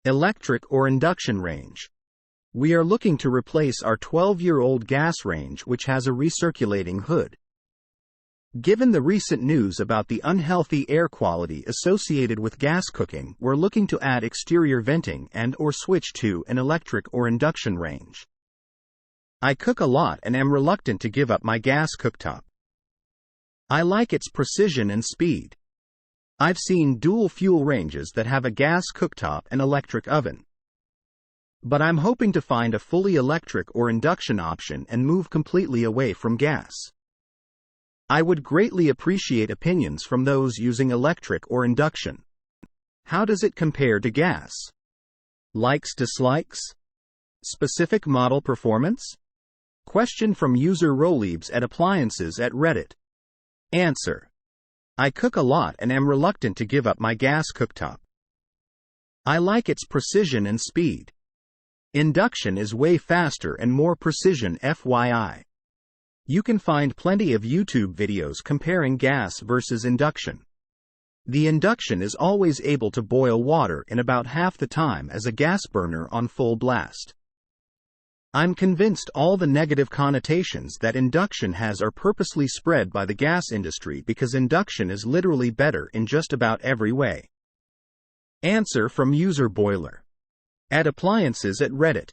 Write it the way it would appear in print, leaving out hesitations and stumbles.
Electric or induction range. We are looking to replace our 12-year-old gas range which has a recirculating hood. Given the recent news about the unhealthy air quality associated with gas cooking, we're looking to add exterior venting and/or switch to an electric or induction range. I cook a lot and am reluctant to give up my gas cooktop. I like its precision and speed. I've seen dual fuel ranges that have a gas cooktop and electric oven. But I'm hoping to find a fully electric or induction option and move completely away from gas. I would greatly appreciate opinions from those using electric or induction. How does it compare to gas? Likes, dislikes? Specific model performance? Question from user Rolebs at Appliances at Reddit. Answer. I cook a lot and am reluctant to give up my gas cooktop. I like its precision and speed. Induction is way faster and more precision, FYI. You can find plenty of YouTube videos comparing gas versus induction. The induction is always able to boil water in about half the time as a gas burner on full blast. I'm convinced all the negative connotations that induction has are purposely spread by the gas industry because induction is literally better in just about every way. Answer from user Boiler at Appliances at Reddit.